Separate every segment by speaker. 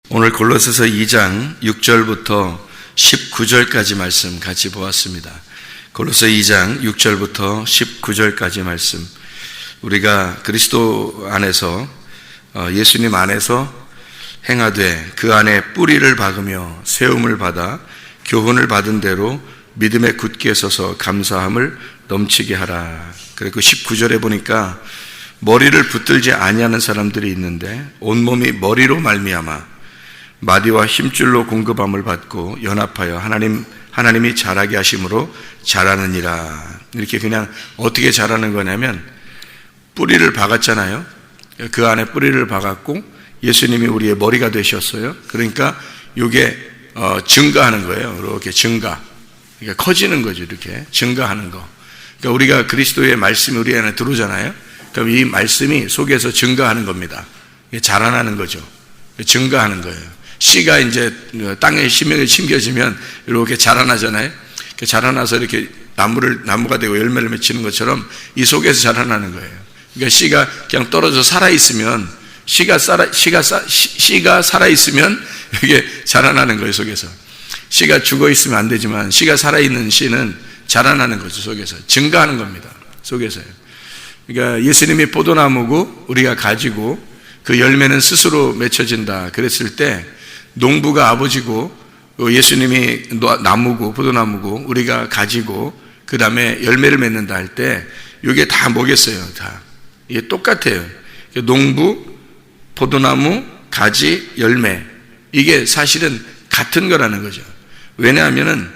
Speaker 1: 오늘 골로새서 2장 6절부터 19절까지 말씀 같이 보았습니다. 골로새 2장 6절부터 19절까지 말씀, 우리가 그리스도 안에서 예수님 안에서 행하되 그 안에 뿌리를 박으며 세움을 받아 교훈을 받은 대로 믿음에 굳게 서서 감사함을 넘치게 하라. 그리고 19절에 보니까 머리를 붙들지 아니하는 사람들이 있는데 온몸이 머리로 말미암아 마디와 힘줄로 공급함을 받고 연합하여 하나님이 자라게 하심으로 자라느니라. 이렇게 그냥 어떻게 자라는 거냐면 뿌리를 박았잖아요. 그 안에 뿌리를 박았고 예수님이 우리의 머리가 되셨어요. 그러니까 이게 증가하는 거예요. 이렇게 증가. 그러니까 커지는 거죠. 이렇게 증가하는 거. 그러니까 우리가 그리스도의 말씀이 우리 안에 들어오잖아요. 그럼 이 말씀이 속에서 증가하는 겁니다. 자라나는 거죠. 증가하는 거예요. 씨가 이제 땅에 심령에 심겨지면 이렇게 자라나잖아요. 자라나서 이렇게 나무가 되고 열매를 맺히는 것처럼 이 속에서 자라나는 거예요. 그러니까 씨가 그냥 떨어져 살아있으면 씨가 살아있으면 이게 자라나는 거예요. 속에서 씨가 죽어있으면 안 되지만 씨가 살아있는 씨는 자라나는 거죠. 속에서 증가하는 겁니다. 속에서요. 그러니까 예수님이 포도나무고 우리가 가지고 그 열매는 스스로 맺혀진다 그랬을 때 농부가 아버지고 예수님이 나무고 포도나무고 우리가 가지고 그 다음에 열매를 맺는다 할 때 이게 다 뭐겠어요? 다 이게 똑같아요. 농부, 포도나무, 가지, 열매, 이게 사실은 같은 거라는 거죠. 왜냐하면은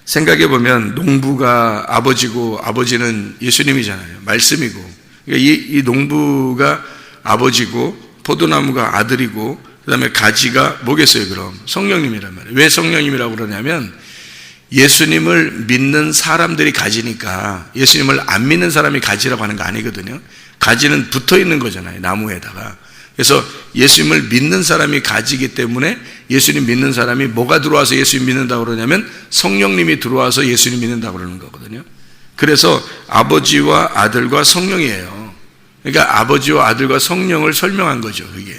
Speaker 1: 생각해 보면 농부가 아버지고 아버지는 예수님이잖아요. 말씀이고. 그러니까 이 농부가 아버지고 포도나무가 아들이고 그 다음에 가지가 뭐겠어요? 그럼 성령님이란 말이에요. 왜 성령님이라고 그러냐면 예수님을 믿는 사람들이 가지니까, 예수님을 안 믿는 사람이 가지라고 하는 거 아니거든요. 가지는 붙어 있는 거잖아요. 나무에다가. 그래서 예수님을 믿는 사람이 가지기 때문에 예수님 믿는 사람이 뭐가 들어와서 예수님 믿는다고 그러냐면 성령님이 들어와서 예수님 믿는다고 그러는 거거든요. 그래서 아버지와 아들과 성령이에요. 그러니까 아버지와 아들과 성령을 설명한 거죠. 그게.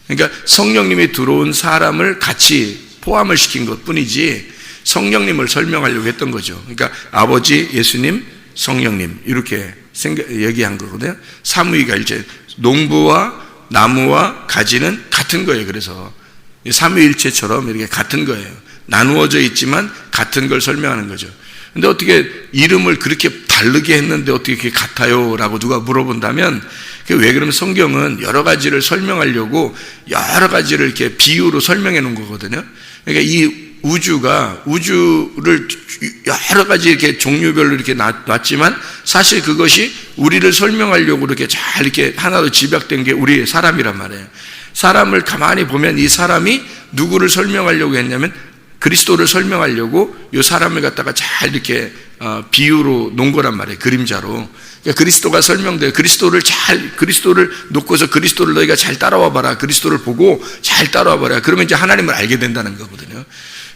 Speaker 1: 그러니까 성령님이 들어온 사람을 같이 포함을 시킨 것 뿐이지 성령님을 설명하려고 했던 거죠. 그러니까 아버지, 예수님, 성령님 이렇게 얘기한 거거든요. 삼위가 일체, 농부와 나무와 가지는 같은 거예요. 그래서 삼위일체처럼 이렇게 같은 거예요. 나누어져 있지만 같은 걸 설명하는 거죠. 근데 어떻게 이름을 그렇게 다르게 했는데 어떻게 그게 같아요? 라고 누가 물어본다면, 왜 그러면 성경은 여러 가지를 설명하려고 여러 가지를 이렇게 비유로 설명해 놓은 거거든요. 그러니까 이 우주를 여러 가지 이렇게 종류별로 이렇게 놨지만 사실 그것이 우리를 설명하려고 이렇게 잘 이렇게 하나로 집약된 게 우리 사람이란 말이에요. 사람을 가만히 보면 이 사람이 누구를 설명하려고 했냐면 그리스도를 설명하려고 이 사람을 갖다가 잘 이렇게 비유로 놓은 거란 말이에요. 그림자로. 그러니까 그리스도가 설명돼요. 그리스도를 놓고서 그리스도를 너희가 잘 따라와 봐라. 그리스도를 보고 잘 따라와 봐라. 그러면 이제 하나님을 알게 된다는 거거든요.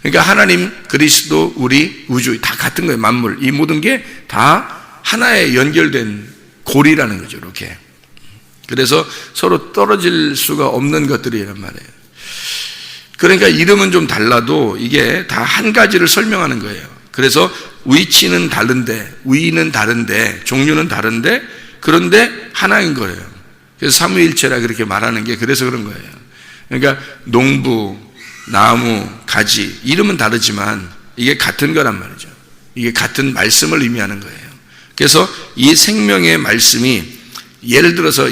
Speaker 1: 그러니까 하나님, 그리스도, 우리, 우주 다 같은 거예요. 만물. 이 모든 게 다 하나에 연결된 고리라는 거죠. 이렇게. 그래서 서로 떨어질 수가 없는 것들이란 말이에요. 그러니까 이름은 좀 달라도 이게 다 한 가지를 설명하는 거예요. 그래서 위치는 다른데, 위는 다른데, 종류는 다른데, 그런데 하나인 거예요. 그래서 삼위일체라 그렇게 말하는 게 그래서 그런 거예요. 그러니까 농부, 나무, 가지, 이름은 다르지만 이게 같은 거란 말이죠. 이게 같은 말씀을 의미하는 거예요. 그래서 이 생명의 말씀이 예를 들어서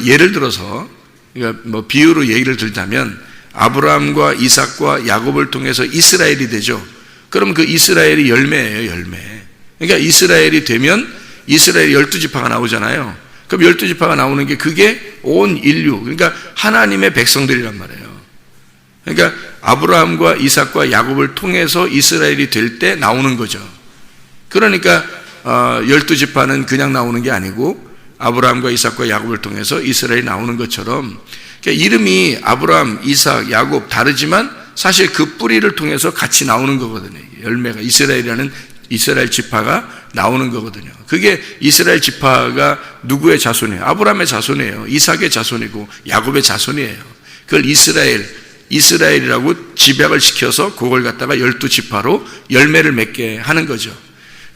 Speaker 1: 그러니까 뭐 비유로 얘기를 들자면 아브라함과 이삭과 야곱을 통해서 이스라엘이 되죠. 그럼 그 이스라엘이 열매예요. 열매. 그러니까 이스라엘이 되면 이스라엘이 12지파가 나오잖아요. 그럼 12지파가 나오는 게 그게 온 인류, 그러니까 하나님의 백성들이란 말이에요. 그러니까 아브라함과 이삭과 야곱을 통해서 이스라엘이 될 때 나오는 거죠. 그러니까 12지파는 그냥 나오는 게 아니고 아브라함과 이삭과 야곱을 통해서 이스라엘이 나오는 것처럼, 그러니까 이름이 아브라함, 이삭, 야곱 다르지만 사실 그 뿌리를 통해서 같이 나오는 거거든요. 열매가 이스라엘이라는 이스라엘 지파가 나오는 거거든요. 그게 이스라엘 지파가 누구의 자손이에요? 아브라함의 자손이에요. 이삭의 자손이고 야곱의 자손이에요. 그걸 이스라엘, 이스라엘이라고 집약을 시켜서 그걸 갖다가 12지파로 열매를 맺게 하는 거죠.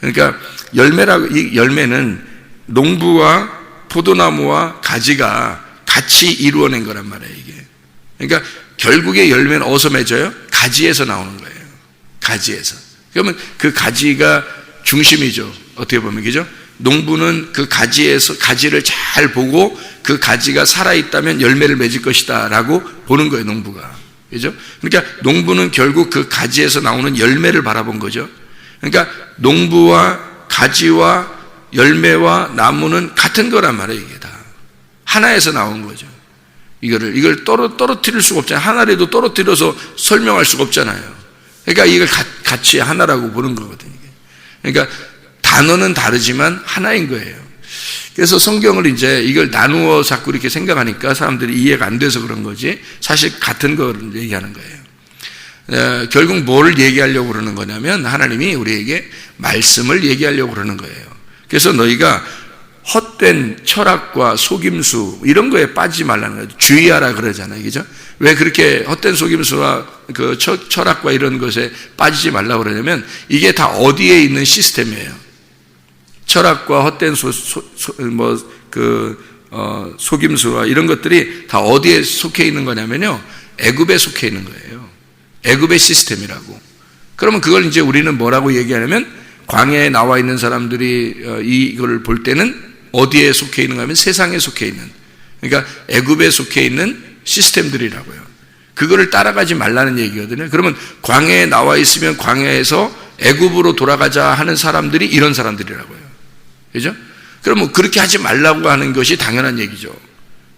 Speaker 1: 그러니까 이 열매는 농부와 포도나무와 가지가 같이 이루어낸 거란 말이에요, 이게. 그러니까 결국에 열매는 어디서 맺어요? 가지에서 나오는 거예요. 가지에서. 그러면 그 가지가 중심이죠. 어떻게 보면, 그죠? 농부는 그 가지를 잘 보고 그 가지가 살아있다면 열매를 맺을 것이다 라고 보는 거예요, 농부가. 그죠? 그러니까 농부는 결국 그 가지에서 나오는 열매를 바라본 거죠. 그러니까 농부와 가지와 열매와 나무는 같은 거란 말이에요, 이게 다. 하나에서 나온 거죠. 이걸 떨어뜨릴 수가 없잖아요. 하나라도 떨어뜨려서 설명할 수가 없잖아요. 그러니까 이걸 같이 하나라고 보는 거거든요. 그러니까 단어는 다르지만 하나인 거예요. 그래서 성경을 이제 이걸 나누어 자꾸 이렇게 생각하니까 사람들이 이해가 안 돼서 그런 거지, 사실 같은 걸 얘기하는 거예요. 결국 뭘 얘기하려고 그러는 거냐면 하나님이 우리에게 말씀을 얘기하려고 그러는 거예요. 그래서 너희가 헛된 철학과 속임수 이런 거에 빠지지 말라는 거예요. 주의하라 그러잖아요, 그죠? 왜 그렇게 헛된 속임수와 그 철학과 이런 것에 빠지지 말라고 그러냐면 이게 다 어디에 있는 시스템이에요. 철학과 헛된 속임수와 이런 것들이 다 어디에 속해 있는 거냐면요, 애굽에 속해 있는 거예요. 애굽의 시스템이라고. 그러면 그걸 이제 우리는 뭐라고 얘기하냐면, 광야에 나와 있는 사람들이 이걸 볼 때는 어디에 속해 있는가 하면 세상에 속해 있는, 그러니까 애굽에 속해 있는 시스템들이라고요. 그거를 따라가지 말라는 얘기거든요. 그러면 광야에 나와 있으면 광야에서 애굽으로 돌아가자 하는 사람들이 이런 사람들이라고요. 그죠? 그러면 그렇게 하지 말라고 하는 것이 당연한 얘기죠.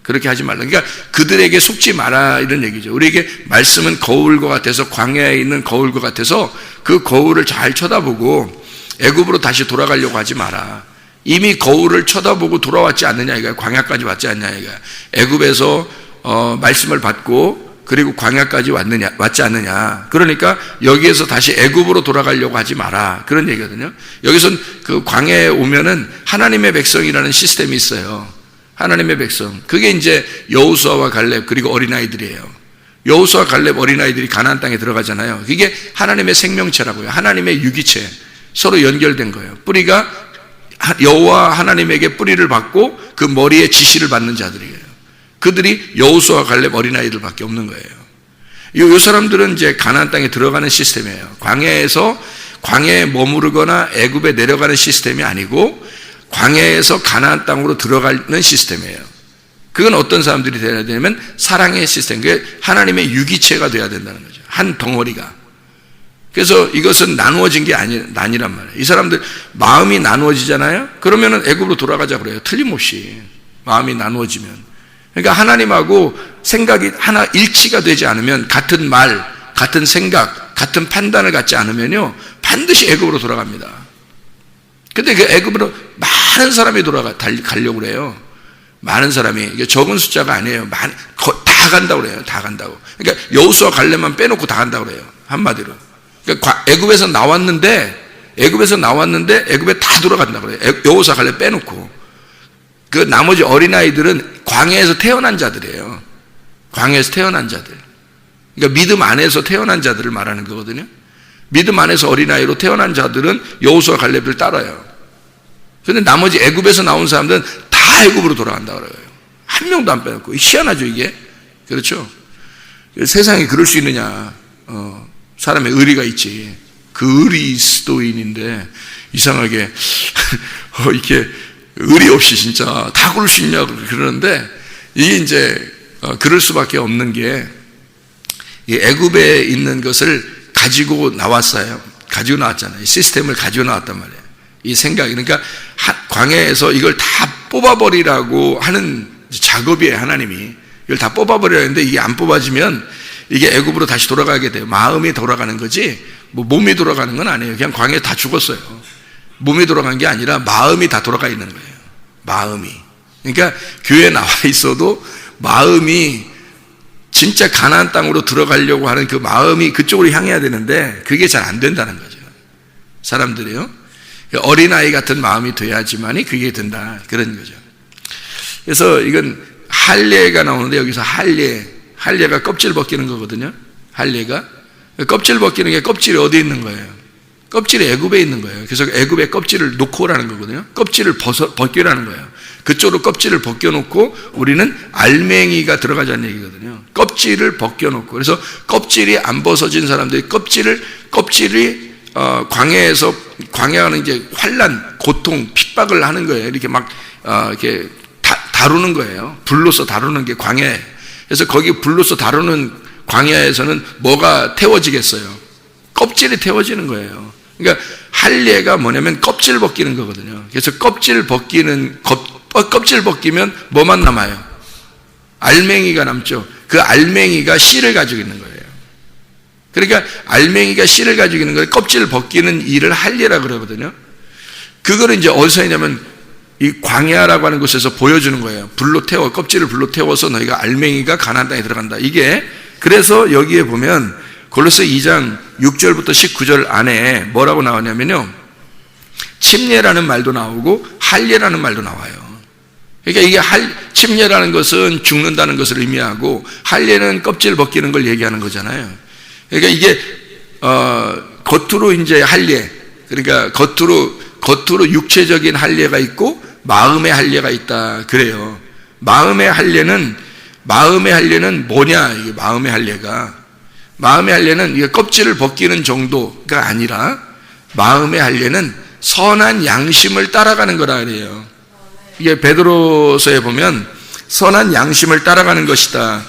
Speaker 1: 그렇게 하지 말라. 그러니까 그들에게 속지 마라 이런 얘기죠. 우리에게 말씀은 거울과 같아서, 광야에 있는 거울과 같아서 그 거울을 잘 쳐다보고 애굽으로 다시 돌아가려고 하지 마라. 이미 거울을 쳐다보고 돌아왔지 않느냐 이거야. 광야까지 왔지 않느냐 이거야. 애굽에서 말씀을 받고 그리고 광야까지 왔지 않느냐. 그러니까 여기에서 다시 애굽으로 돌아가려고 하지 마라. 그런 얘기거든요. 여기선 그 광야에 오면은 하나님의 백성이라는 시스템이 있어요. 하나님의 백성. 그게 이제 여호수아와 갈렙 그리고 어린아이들이에요. 여호수아 갈렙 어린아이들이 가나안 땅에 들어가잖아요. 그게 하나님의 생명체라고요. 하나님의 유기체. 서로 연결된 거예요. 뿌리가 여호와 하나님에게 뿌리를 받고 그 머리에 지시를 받는 자들이에요. 그들이 여호수아 갈렙 어린아이들밖에 없는 거예요. 이 사람들은 이제 가나안 땅에 들어가는 시스템이에요. 광야에 머무르거나 애굽에 내려가는 시스템이 아니고 광야에서 가나안 땅으로 들어가는 시스템이에요. 그건 어떤 사람들이 되어야 되냐면 사랑의 시스템, 그게 하나님의 유기체가 되어야 된다는 거죠. 한 덩어리가. 그래서 이것은 나누어진 게 아니란 말이에요. 이 사람들 마음이 나누어지잖아요. 그러면은 애굽으로 돌아가자 그래요. 틀림없이 마음이 나누어지면. 그러니까 하나님하고 생각이 하나 일치가 되지 않으면, 같은 말, 같은 생각, 같은 판단을 갖지 않으면요 반드시 애굽으로 돌아갑니다. 근데 그 애굽으로 많은 사람이 가려고 그래요. 많은 사람이. 이게 적은 숫자가 아니에요. 다 간다고 그래요. 다 간다고. 그러니까 여호수아 갈렙만 빼놓고 다 간다고 그래요. 한마디로. 그러니까 애굽에서 나왔는데 애굽에 다 돌아간다고 그래요. 여호수아 갈렙 빼놓고. 그 나머지 어린아이들은 광야에서 태어난 자들이에요. 광야에서 태어난 자들. 그러니까 믿음 안에서 태어난 자들을 말하는 거거든요. 믿음 안에서 어린아이로 태어난 자들은 여호수아 갈렙을 따라요. 그런데 나머지 애굽에서 나온 사람들은 다 애굽으로 돌아간다 그래요. 한 명도 안 빼놓고. 희한하죠 이게. 그렇죠. 세상에 그럴 수 있느냐. 사람의 의리가 있지. 그리스도인인데 이상하게 이렇게 의리 없이 진짜 다 그럴 수 있냐고 그러는데, 이게 이제 그럴 수밖에 없는 게, 이 애굽에 있는 것을 가지고 나왔어요. 가지고 나왔잖아요. 이 시스템을 가지고 나왔단 말이에요. 이 생각. 그러니까 광야에서 이걸 다 뽑아버리라고 하는 작업이에요. 하나님이 이걸 다 뽑아버려야 하는데, 이게 안 뽑아지면 이게 애굽으로 다시 돌아가게 돼요. 마음이 돌아가는 거지 뭐 몸이 돌아가는 건 아니에요. 그냥 광야에 다 죽었어요. 몸이 돌아간 게 아니라 마음이 다 돌아가 있는 거예요. 마음이. 그러니까 교회에 나와 있어도 마음이 진짜 가나안 땅으로 들어가려고 하는 그 마음이 그쪽으로 향해야 되는데 그게 잘 안 된다는 거죠. 사람들이요. 어린아이 같은 마음이 돼야지만이 그게 된다. 그런 거죠. 그래서 이건 할례가 나오는데, 여기서 할례 할례가 껍질 벗기는 거거든요. 할례가 껍질 벗기는 게 껍질이 어디 있는 거예요? 껍질이 애굽에 있는 거예요. 그래서 애굽의 껍질을 놓고 오라는 거거든요. 껍질을 벗기라는 거예요. 그쪽으로 껍질을 벗겨놓고 우리는 알맹이가 들어가자는 얘기거든요. 껍질을 벗겨놓고, 그래서 껍질이 안 벗어진 사람들이 껍질이 광야는 이제 환난, 고통, 핍박을 하는 거예요. 이렇게 막 이렇게 다루는 거예요. 불로서 다루는 게 광야예요. 그래서 거기 불로서 다루는 광야에서는 뭐가 태워지겠어요? 껍질이 태워지는 거예요. 그러니까 할례가 뭐냐면 껍질 벗기는 거거든요. 그래서 껍질 벗기면 뭐만 남아요? 알맹이가 남죠. 그 알맹이가 씨를 가지고 있는 거예요. 그러니까 알맹이가 씨를 가지고 있는 걸 껍질 벗기는 일을 할례라 그러거든요. 그거를 이제 어디서 했냐면 이 광야라고 하는 곳에서 보여주는 거예요. 껍질을 불로 태워서 너희가 알맹이가 가나안 땅에 들어간다. 이게 그래서 여기에 보면 골로새 2장 6절부터 19절 안에 뭐라고 나오냐면요, 침례라는 말도 나오고 할례라는 말도 나와요. 그러니까 이게 침례라는 것은 죽는다는 것을 의미하고 할례는 껍질 벗기는 걸 얘기하는 거잖아요. 그러니까 이게 겉으로 이제 할례, 그러니까 겉으로 육체적인 할례가 있고 마음의 할례가 있다 그래요. 마음의 할례는 뭐냐? 이게 마음의 할례는 이게 껍질을 벗기는 정도가 아니라 마음의 할례는 선한 양심을 따라가는 거라 그래요. 이게 베드로서에 보면 선한 양심을 따라가는 것이다.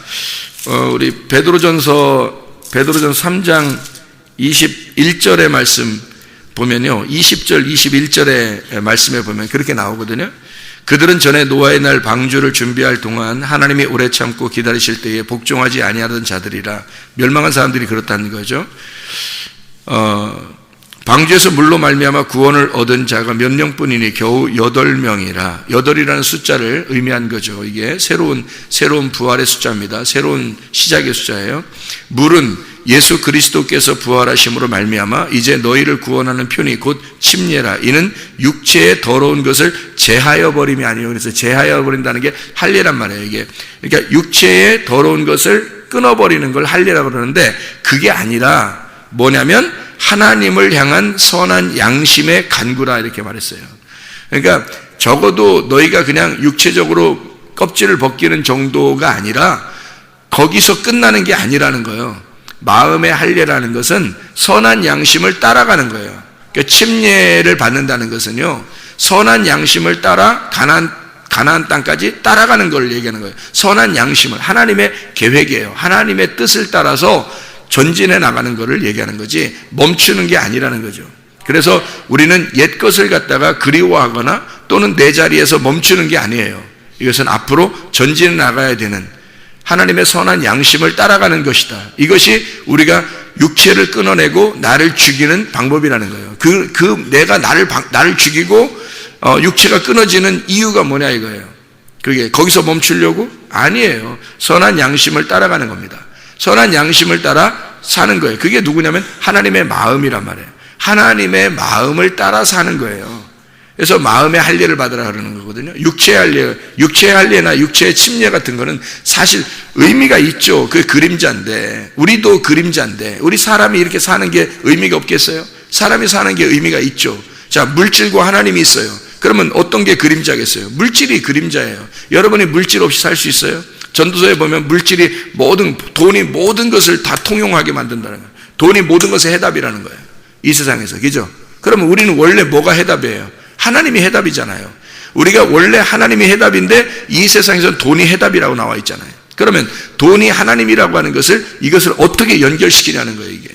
Speaker 1: 우리 베드로전서 3장 21절의 말씀 보면요, 20절 21절의 말씀에 보면 그렇게 나오거든요. 그들은 전에 노아의 날 방주를 준비할 동안 하나님이 오래 참고 기다리실 때에 복종하지 아니하던 자들이라. 멸망한 사람들이 그렇다는 거죠. 방주에서 물로 말미암아 구원을 얻은 자가 몇 명뿐이니 겨우 8명이라. 8이라는 숫자를 의미한 거죠. 이게 새로운 부활의 숫자입니다. 새로운 시작의 숫자예요. 물은 예수 그리스도께서 부활하심으로 말미암아 이제 너희를 구원하는 편이 곧 침례라. 이는 육체의 더러운 것을 제하여 버림이 아니요. 그래서 제하여 버린다는 게 할례란 말이에요. 이게 그러니까 육체의 더러운 것을 끊어버리는 걸 할례라고 그러는데, 그게 아니라 뭐냐면 하나님을 향한 선한 양심의 간구라 이렇게 말했어요. 그러니까 적어도 너희가 그냥 육체적으로 껍질을 벗기는 정도가 아니라 거기서 끝나는 게 아니라는 거예요. 마음의 할례라는 것은 선한 양심을 따라가는 거예요. 그러니까 침례를 받는다는 것은요, 선한 양심을 따라 가나안 땅까지 따라가는 걸 얘기하는 거예요. 선한 양심을, 하나님의 계획이에요. 하나님의 뜻을 따라서 전진해 나가는 것을 얘기하는 거지 멈추는 게 아니라는 거죠. 그래서 우리는 옛 것을 갖다가 그리워하거나 또는 내 자리에서 멈추는 게 아니에요. 이것은 앞으로 전진해 나가야 되는 하나님의 선한 양심을 따라가는 것이다. 이것이 우리가 육체를 끊어내고 나를 죽이는 방법이라는 거예요. 내가 나를 죽이고 육체가 끊어지는 이유가 뭐냐 이거예요. 그게 거기서 멈추려고? 아니에요. 선한 양심을 따라가는 겁니다. 선한 양심을 따라 사는 거예요. 그게 누구냐면 하나님의 마음이란 말이에요. 하나님의 마음을 따라 사는 거예요. 그래서 마음의 할례를 받으라 그러는 거거든요. 육체의 할례나 육체의 침례 같은 거는 사실 의미가 있죠. 그게 그림자인데, 우리도 그림자인데, 우리 사람이 이렇게 사는 게 의미가 없겠어요? 사람이 사는 게 의미가 있죠. 자, 물질과 하나님이 있어요. 그러면 어떤 게 그림자겠어요? 물질이 그림자예요. 여러분이 물질 없이 살 수 있어요? 전도서에 보면 돈이 모든 것을 다 통용하게 만든다는 거예요. 돈이 모든 것의 해답이라는 거예요. 이 세상에서. 그죠? 그러면 우리는 원래 뭐가 해답이에요? 하나님이 해답이잖아요. 우리가 원래 하나님이 해답인데 이 세상에서는 돈이 해답이라고 나와 있잖아요. 그러면 돈이 하나님이라고 하는 이것을 어떻게 연결시키냐는 거예요, 이게.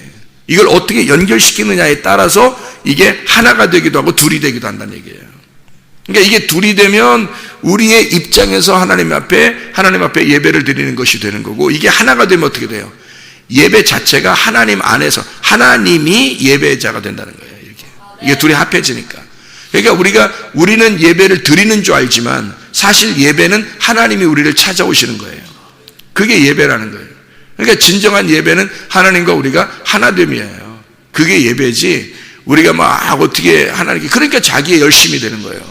Speaker 1: 이걸 어떻게 연결시키느냐에 따라서 이게 하나가 되기도 하고 둘이 되기도 한다는 얘기예요. 그러니까 이게 둘이 되면 우리의 입장에서 하나님 앞에 예배를 드리는 것이 되는 거고, 이게 하나가 되면 어떻게 돼요? 예배 자체가 하나님 안에서 하나님이 예배자가 된다는 거예요. 이게 둘이 합해지니까. 그러니까 우리는 예배를 드리는 줄 알지만 사실 예배는 하나님이 우리를 찾아오시는 거예요. 그게 예배라는 거예요. 그러니까 진정한 예배는 하나님과 우리가 하나됨이에요. 그게 예배지 우리가 막 어떻게 그러니까 자기의 열심이 되는 거예요.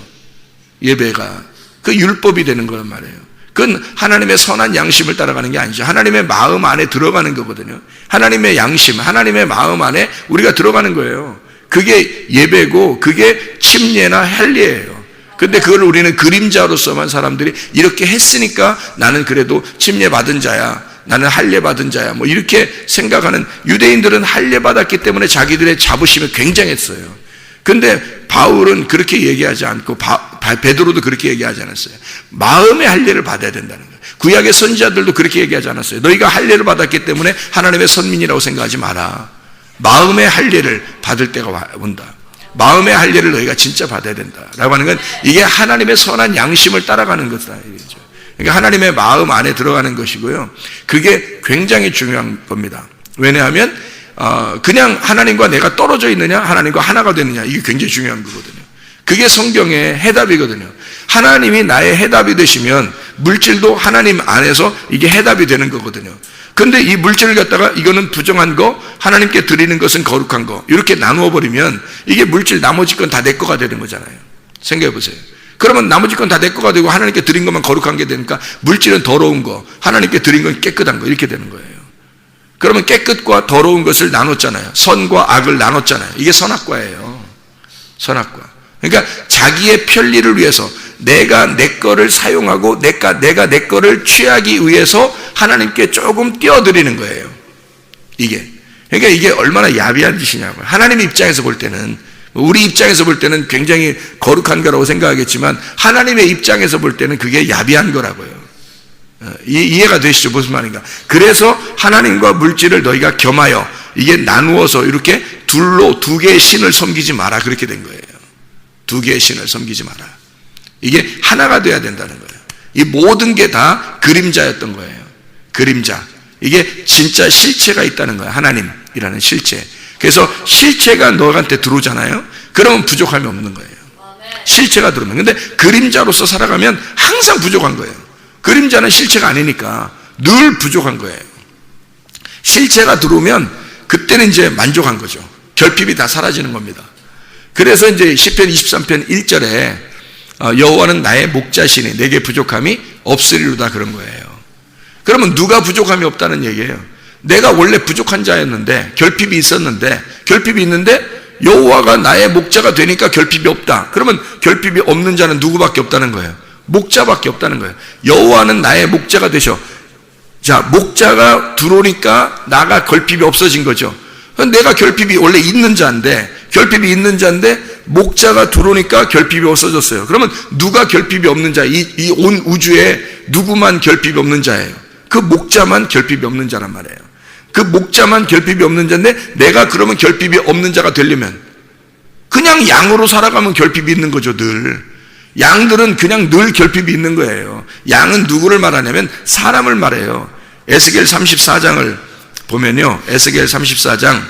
Speaker 1: 예배가 그 율법이 되는 거란 말이에요. 그건 하나님의 선한 양심을 따라가는 게 아니죠. 하나님의 마음 안에 들어가는 거거든요. 하나님의 양심, 하나님의 마음 안에 우리가 들어가는 거예요. 그게 예배고 그게 침례나 할례예요. 근데 그걸 우리는 그림자로서만 사람들이 이렇게 했으니까 나는 그래도 침례 받은 자야, 나는 할례 받은 자야, 뭐 이렇게 생각하는, 유대인들은 할례 받았기 때문에 자기들의 자부심이 굉장했어요. 근데 바울은 그렇게 얘기하지 않고 베드로도 그렇게 얘기하지 않았어요. 마음의 할례를 받아야 된다는 거예요. 구약의 선지자들도 그렇게 얘기하지 않았어요. 너희가 할례를 받았기 때문에 하나님의 선민이라고 생각하지 마라. 마음의 할례를 받을 때가 온다. 마음의 할례를 너희가 진짜 받아야 된다라고 하는 건 이게 하나님의 선한 양심을 따라가는 것이다 이거죠. 그러니까 하나님의 마음 안에 들어가는 것이고요. 그게 굉장히 중요한 겁니다. 왜냐하면 그냥 하나님과 내가 떨어져 있느냐, 하나님과 하나가 되느냐, 이게 굉장히 중요한 거거든요. 그게 성경의 해답이거든요. 하나님이 나의 해답이 되시면 물질도 하나님 안에서 이게 해답이 되는 거거든요. 근데 이 물질을 갖다가 이거는 부정한 거, 하나님께 드리는 것은 거룩한 거, 이렇게 나누어 버리면 이게 물질 나머지 건 다 내 거가 되는 거잖아요. 생각해 보세요. 그러면 나머지 건 다 내 거가 되고 하나님께 드린 것만 거룩한 게 되니까 물질은 더러운 거, 하나님께 드린 건 깨끗한 거, 이렇게 되는 거예요. 그러면 깨끗과 더러운 것을 나눴잖아요. 선과 악을 나눴잖아요. 이게 선악과예요. 선악과. 그러니까 자기의 편리를 위해서 내가 내 거를 사용하고 내가 내 거를 취하기 위해서 하나님께 조금 띄워드리는 거예요. 이게. 그러니까 이게 얼마나 야비한 짓이냐고요. 하나님 입장에서 볼 때는, 우리 입장에서 볼 때는 굉장히 거룩한 거라고 생각하겠지만 하나님의 입장에서 볼 때는 그게 야비한 거라고요. 이해가 되시죠? 무슨 말인가? 그래서 하나님과 물질을 너희가 겸하여 이게 나누어서 이렇게 둘로 두 개의 신을 섬기지 마라, 그렇게 된 거예요. 두 개의 신을 섬기지 마라. 이게 하나가 돼야 된다는 거예요. 이 모든 게 다 그림자였던 거예요. 그림자. 이게 진짜 실체가 있다는 거예요. 하나님이라는 실체. 그래서 실체가 너한테 들어오잖아요. 그러면 부족함이 없는 거예요. 실체가 들어오면. 근데 그림자로서 살아가면 항상 부족한 거예요. 그림자는 실체가 아니니까 늘 부족한 거예요. 실체가 들어오면 그때는 이제 만족한 거죠. 결핍이 다 사라지는 겁니다. 그래서 이제 시편 23편 1절에 여호와는 나의 목자시니 내게 부족함이 없으리로다, 그런 거예요. 그러면 누가 부족함이 없다는 얘기예요? 내가 원래 부족한 자였는데, 결핍이 있는데 여호와가 나의 목자가 되니까 결핍이 없다. 그러면 결핍이 없는 자는 누구밖에 없다는 거예요? 목자밖에 없다는 거예요. 여호와는 나의 목자가 되셔. 자, 목자가 들어오니까 나가 결핍이 없어진 거죠. 내가 결핍이 원래 있는 자인데, 목자가 들어오니까 결핍이 없어졌어요. 그러면 누가 결핍이 없는 자? 이 온 우주에 누구만 결핍이 없는 자예요? 그 목자만 결핍이 없는 자란 말이에요. 그 목자만 결핍이 없는 자인데, 내가 그러면 결핍이 없는 자가 되려면 그냥 양으로 살아가면 결핍이 있는 거죠. 늘 양들은 그냥 늘 결핍이 있는 거예요. 양은 누구를 말하냐면 사람을 말해요. 에스겔 34장을 보면요, 에스겔 34장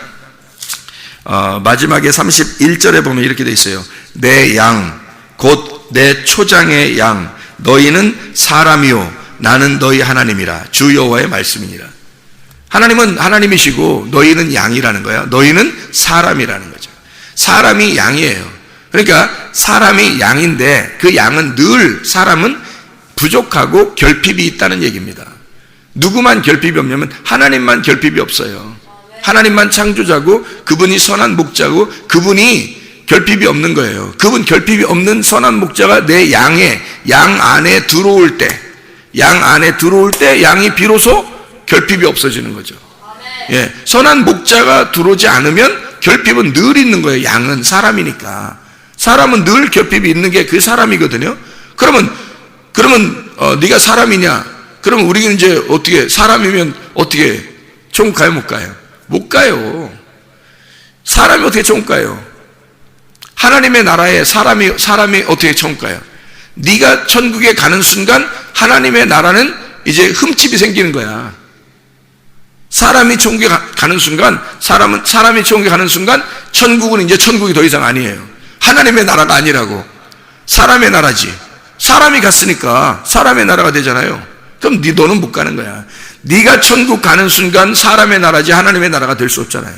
Speaker 1: 마지막에 31절에 보면 이렇게 돼 있어요. 내 양 곧 내 초장의 양 너희는 사람이요 나는 너희 하나님이라, 주 여호와의 말씀이니라. 하나님은 하나님이시고 너희는 양이라는 거야. 너희는 사람이라는 거죠. 사람이 양이에요. 그러니까 사람이 양인데 그 양은 늘, 사람은 부족하고 결핍이 있다는 얘기입니다. 누구만 결핍이 없냐면 하나님만 결핍이 없어요. 하나님만 창조자고 그분이 선한 목자고 그분이 결핍이 없는 거예요. 그분 결핍이 없는 선한 목자가 내 양 안에 들어올 때, 양이 비로소 결핍이 없어지는 거죠. 예, 선한 목자가 들어오지 않으면 결핍은 늘 있는 거예요. 양은 사람이니까. 사람은 늘 결핍이 있는 게 그 사람이거든요. 그러면 네가 사람이냐? 그러면 우리는 이제 어떻게, 사람이면 어떻게 천국 가요, 못 가요? 못 가요. 사람이 어떻게 천국 가요? 하나님의 나라에 사람이 어떻게 천국 가요? 네가 천국에 가는 순간 하나님의 나라는 이제 흠집이 생기는 거야. 사람이 천국에 가는 순간, 사람이 천국에 가는 순간 천국은 이제 천국이 더 이상 아니에요. 하나님의 나라가 아니라고. 사람의 나라지. 사람이 갔으니까 사람의 나라가 되잖아요. 그럼 너는 못 가는 거야. 네가 천국 가는 순간 사람의 나라지 하나님의 나라가 될 수 없잖아요.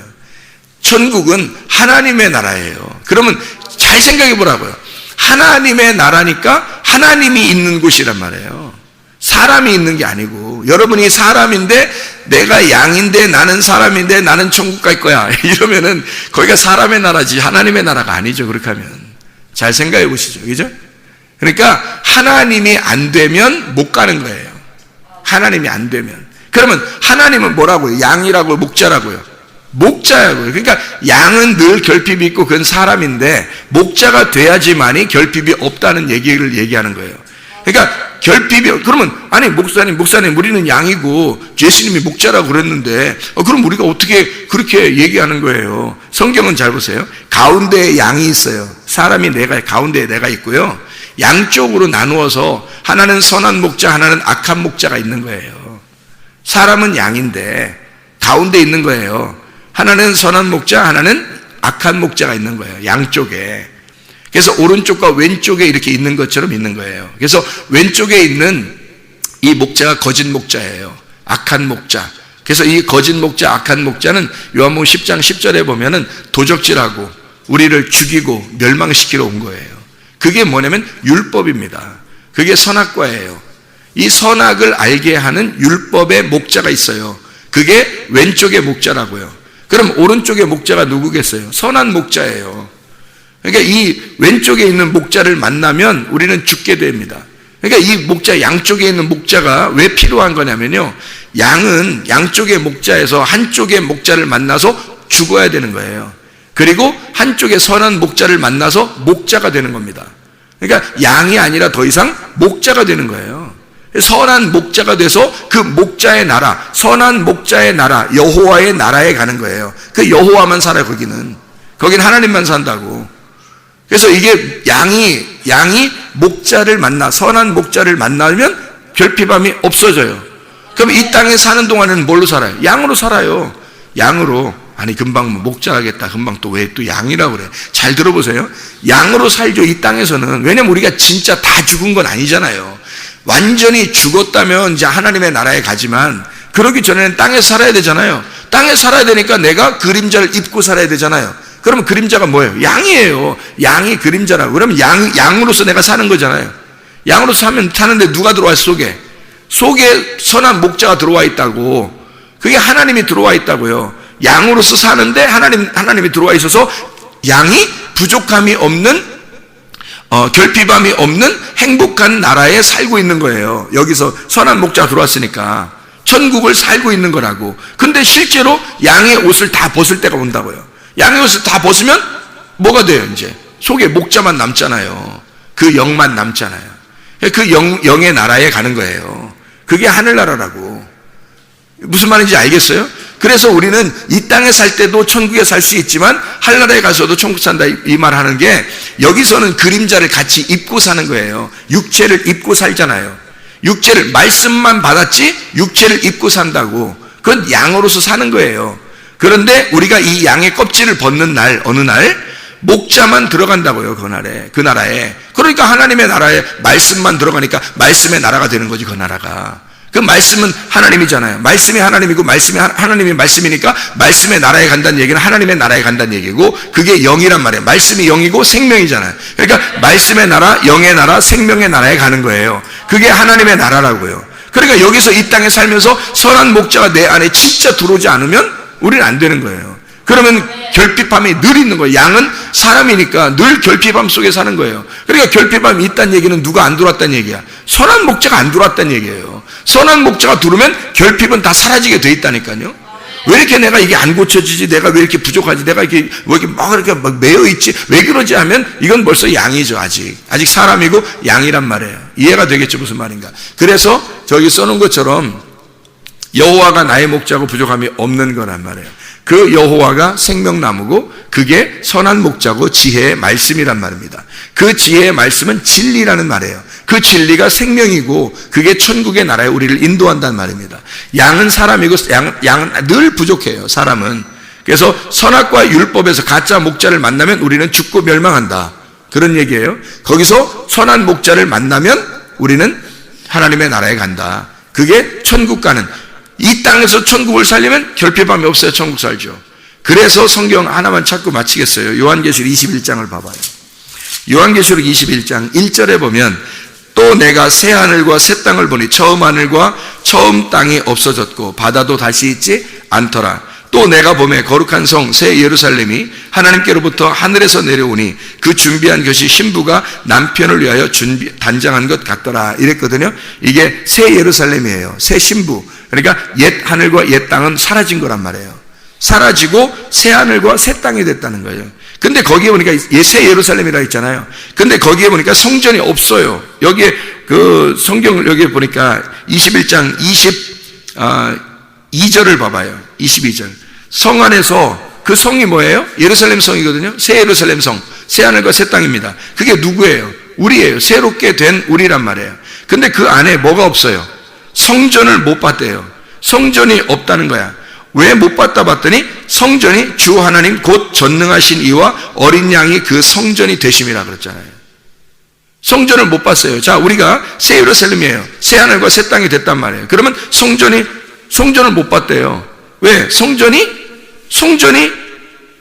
Speaker 1: 천국은 하나님의 나라예요. 그러면 잘 생각해 보라고요. 하나님의 나라니까 하나님이 있는 곳이란 말이에요. 사람이 있는 게 아니고, 여러분이 사람인데 내가 양인데 나는 사람인데 나는 천국 갈 거야 이러면은 거기가 사람의 나라지 하나님의 나라가 아니죠. 그렇게 하면 잘 생각해 보시죠. 그죠? 그러니까 하나님이 안 되면 못 가는 거예요. 하나님이 안 되면. 그러면 하나님은 뭐라고요? 양이라고요? 목자라고요? 목자라고요. 그러니까 양은 늘 결핍이 있고 그건 사람인데 목자가 돼야지만이 결핍이 없다는 얘기를 얘기하는 거예요. 그러니까 결핍이, 그러면 아니 목사님 우리는 양이고 예수님이 목자라고 그랬는데 그럼 우리가 어떻게 그렇게 얘기하는 거예요? 성경은 잘 보세요. 가운데에 양이 있어요. 사람이 가운데에 내가 있고요, 양쪽으로 나누어서 하나는 선한 목자, 하나는 악한 목자가 있는 거예요. 사람은 양인데 가운데 있는 거예요. 하나는 선한 목자, 하나는 악한 목자가 있는 거예요. 양쪽에. 그래서 오른쪽과 왼쪽에 이렇게 있는 것처럼 있는 거예요. 그래서 왼쪽에 있는 이 목자가 거짓 목자예요. 악한 목자. 그래서 이 거짓 목자, 악한 목자는 요한복음 10장 10절에 보면은 도적질하고 우리를 죽이고 멸망시키러 온 거예요. 그게 뭐냐면 율법입니다. 그게 선악과예요. 이 선악을 알게 하는 율법의 목자가 있어요. 그게 왼쪽의 목자라고요. 그럼 오른쪽의 목자가 누구겠어요? 선한 목자예요. 그러니까 이 왼쪽에 있는 목자를 만나면 우리는 죽게 됩니다. 그러니까 이 목자, 양쪽에 있는 목자가 왜 필요한 거냐면요, 양은 양쪽의 목자에서 한쪽의 목자를 만나서 죽어야 되는 거예요. 그리고 한쪽의 선한 목자를 만나서 목자가 되는 겁니다. 그러니까 양이 아니라 더 이상 목자가 되는 거예요. 선한 목자가 돼서 그 목자의 나라, 선한 목자의 나라, 여호와의 나라에 가는 거예요. 그 여호와만 살아요. 거기는 하나님만 산다고. 그래서 이게 양이 목자를 선한 목자를 만나면 결핍함이 없어져요. 그럼 이 땅에 사는 동안에는 뭘로 살아요? 양으로 살아요. 양으로. 아니 금방 목자 하겠다. 금방 또 왜 또 양이라고 그래. 잘 들어보세요. 양으로 살죠. 이 땅에서는. 왜냐면 우리가 진짜 다 죽은 건 아니잖아요. 완전히 죽었다면 이제 하나님의 나라에 가지만, 그러기 전에는 땅에 살아야 되잖아요. 땅에 살아야 되니까 내가 그림자를 입고 살아야 되잖아요. 그러면 그림자가 뭐예요? 양이에요. 양이 그림자라고. 그러면 양으로서 내가 사는 거잖아요. 양으로서 사는데 누가 들어와 있어? 속에 선한 목자가 들어와 있다고. 그게 하나님이 들어와 있다고요. 양으로서 사는데 하나님이 들어와 있어서 양이 부족함이 없는, 결핍함이 없는 행복한 나라에 살고 있는 거예요. 여기서 선한 목자가 들어왔으니까 천국을 살고 있는 거라고. 근데 실제로 양의 옷을 다 벗을 때가 온다고요. 양의 옷을 다 벗으면 뭐가 돼요? 이제 속에 목자만 남잖아요. 그 영만 남잖아요. 그 영의 나라에 가는 거예요. 그게 하늘나라라고. 무슨 말인지 알겠어요? 그래서 우리는 이 땅에 살 때도 천국에 살 수 있지만 하늘나라에 가서도 천국 산다, 이 말 하는 게, 여기서는 그림자를 같이 입고 사는 거예요. 육체를 입고 살잖아요. 육체를, 말씀만 받았지 육체를 입고 산다고. 그건 양으로서 사는 거예요. 그런데 우리가 이 양의 껍질을 벗는 날, 어느 날 목자만 들어간다고요. 그 나라에. 그러니까 하나님의 나라에 말씀만 들어가니까 말씀의 나라가 되는 거지. 그 나라가. 그 말씀은 하나님이잖아요. 말씀이 하나님이고 말씀이 하나님이 말씀이니까 말씀의 나라에 간다는 얘기는 하나님의 나라에 간다는 얘기고, 그게 영이란 말이에요. 말씀이 영이고 생명이잖아요. 그러니까 말씀의 나라, 영의 나라, 생명의 나라에 가는 거예요. 그게 하나님의 나라라고요. 그러니까 여기서 이 땅에 살면서 선한 목자가 내 안에 진짜 들어오지 않으면 우리는 안 되는 거예요. 그러면 결핍함이 늘 있는 거예요. 양은 사람이니까 늘 결핍함 속에 사는 거예요. 그러니까 결핍함이 있다는 얘기는 누가 안 들어왔다는 얘기야? 선한 목자가 안 들어왔다는 얘기예요. 선한 목자가 들어오면 결핍은 다 사라지게 돼 있다니까요. 왜 이렇게 내가 이게 안 고쳐지지? 내가 왜 이렇게 부족하지? 내가 이렇게 왜 이렇게 막 매여 있지? 왜 그러지 하면 이건 벌써 양이죠. 아직 사람이고 양이란 말이에요. 이해가 되겠죠? 무슨 말인가? 그래서 저기 써놓은 것처럼 여호와가 나의 목자고 부족함이 없는 거란 말이에요. 그 여호와가 생명나무고 그게 선한 목자고 지혜의 말씀이란 말입니다. 그 지혜의 말씀은 진리라는 말이에요. 그 진리가 생명이고 그게 천국의 나라에 우리를 인도한다는 말입니다. 양은 사람이고 양은 늘 부족해요. 사람은. 그래서 선악과 율법에서 가짜 목자를 만나면 우리는 죽고 멸망한다. 그런 얘기예요. 거기서 선한 목자를 만나면 우리는 하나님의 나라에 간다. 그게 천국 가는. 이 땅에서 천국을 살려면 결핍함이 없어야 천국 살죠. 그래서 성경 하나만 찾고 마치겠어요. 요한계시록 21장을 봐봐요. 요한계시록 21장 1절에 보면 또 내가 새 하늘과 새 땅을 보니 처음 하늘과 처음 땅이 없어졌고 바다도 다시 있지 않더라. 또 내가 보매 거룩한 성 새 예루살렘이 하나님께로부터 하늘에서 내려오니 그 준비한 것이 신부가 남편을 위하여 단장한 것 같더라. 이랬거든요. 이게 새 예루살렘이에요. 새 신부. 그러니까 옛 하늘과 옛 땅은 사라진 거란 말이에요. 사라지고 새 하늘과 새 땅이 됐다는 거예요. 근데 거기에 보니까 새 예루살렘이라 했잖아요. 근데 거기에 보니까 성전이 없어요. 여기에 그 성경을 여기에 보니까 21장 22절을 봐봐요. 22절. 성 안에서 그 성이 뭐예요? 예루살렘 성이거든요. 새 예루살렘 성. 새 하늘과 새 땅입니다. 그게 누구예요? 우리예요. 새롭게 된 우리란 말이에요. 근데 그 안에 뭐가 없어요? 성전을 못 봤대요. 성전이 없다는 거야. 왜 못 봤다 봤더니 성전이 주 하나님 곧 전능하신 이와 어린 양이 그 성전이 되심이라 그랬잖아요. 성전을 못 봤어요. 자, 우리가 새 예루살렘이에요. 새 하늘과 새 땅이 됐단 말이에요. 그러면 성전을 못 봤대요. 왜? 성전이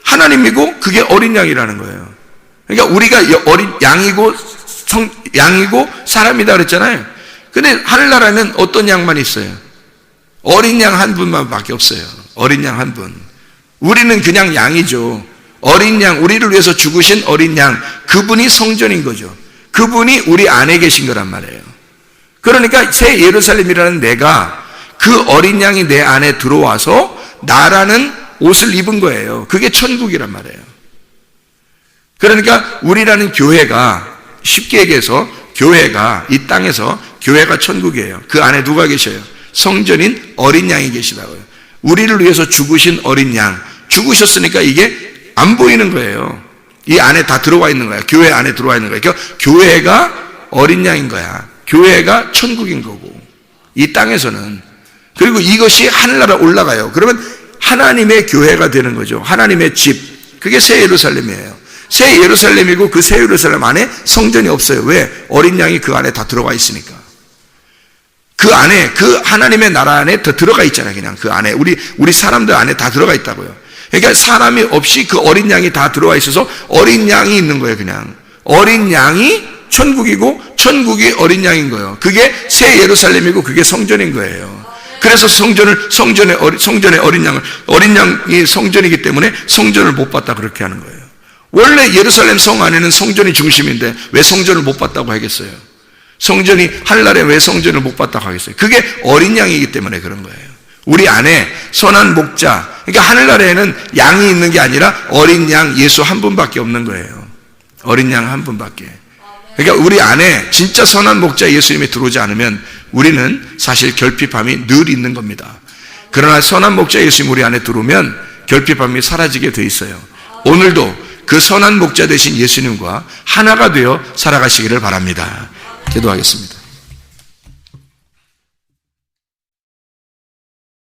Speaker 1: 하나님이고 그게 어린 양이라는 거예요. 그러니까 우리가 어린 양이고 양이고 사람이다 그랬잖아요. 근데 하늘나라에는 어떤 양만 있어요? 어린 양 한 분만 밖에 없어요. 어린 양 한 분. 우리는 그냥 양이죠. 어린 양, 우리를 위해서 죽으신 어린 양, 그분이 성전인 거죠. 그분이 우리 안에 계신 거란 말이에요. 그러니까 새 예루살렘이라는 내가 그 어린 양이 내 안에 들어와서 나라는 옷을 입은 거예요. 그게 천국이란 말이에요. 그러니까 우리라는 교회가, 쉽게 얘기해서 교회가 이 땅에서 교회가 천국이에요. 그 안에 누가 계셔요? 성전인 어린 양이 계시다고요. 우리를 위해서 죽으신 어린 양. 죽으셨으니까 이게 안 보이는 거예요. 이 안에 다 들어와 있는 거야. 교회 안에 들어와 있는 거야. 그러니까 교회가 어린 양인 거야. 교회가 천국인 거고, 이 땅에서는. 그리고 이것이 하늘나라 올라가요. 그러면 하나님의 교회가 되는 거죠. 하나님의 집. 그게 새 예루살렘이에요. 새 예루살렘이고 그 새 예루살렘 안에 성전이 없어요. 왜? 어린 양이 그 안에 다 들어가 있으니까. 그 안에, 그 하나님의 나라 안에 더 들어가 있잖아요. 그냥 그 안에. 우리 사람들 안에 다 들어가 있다고요. 그러니까 사람이 없이 그 어린 양이 다 들어와 있어서 어린 양이 있는 거예요. 그냥. 어린 양이 천국이고 천국이 어린 양인 거예요. 그게 새 예루살렘이고 그게 성전인 거예요. 그래서 성전의 어린 양이 성전이기 때문에 성전을 못 봤다 그렇게 하는 거예요. 원래 예루살렘 성 안에는 성전이 중심인데 왜 성전을 못 봤다고 하겠어요? 성전이 하늘나라에 왜 성전을 못 봤다고 하겠어요? 그게 어린 양이기 때문에 그런 거예요. 우리 안에 선한 목자, 그러니까 하늘나라에는 양이 있는 게 아니라 어린 양 예수 한 분밖에 없는 거예요. 어린 양 한 분밖에. 그러니까 우리 안에 진짜 선한 목자 예수님이 들어오지 않으면 우리는 사실 결핍함이 늘 있는 겁니다. 그러나 선한 목자 예수님 우리 안에 들어오면 결핍함이 사라지게 돼 있어요. 오늘도 그 선한 목자 되신 예수님과 하나가 되어 살아가시기를 바랍니다. 기도하겠습니다.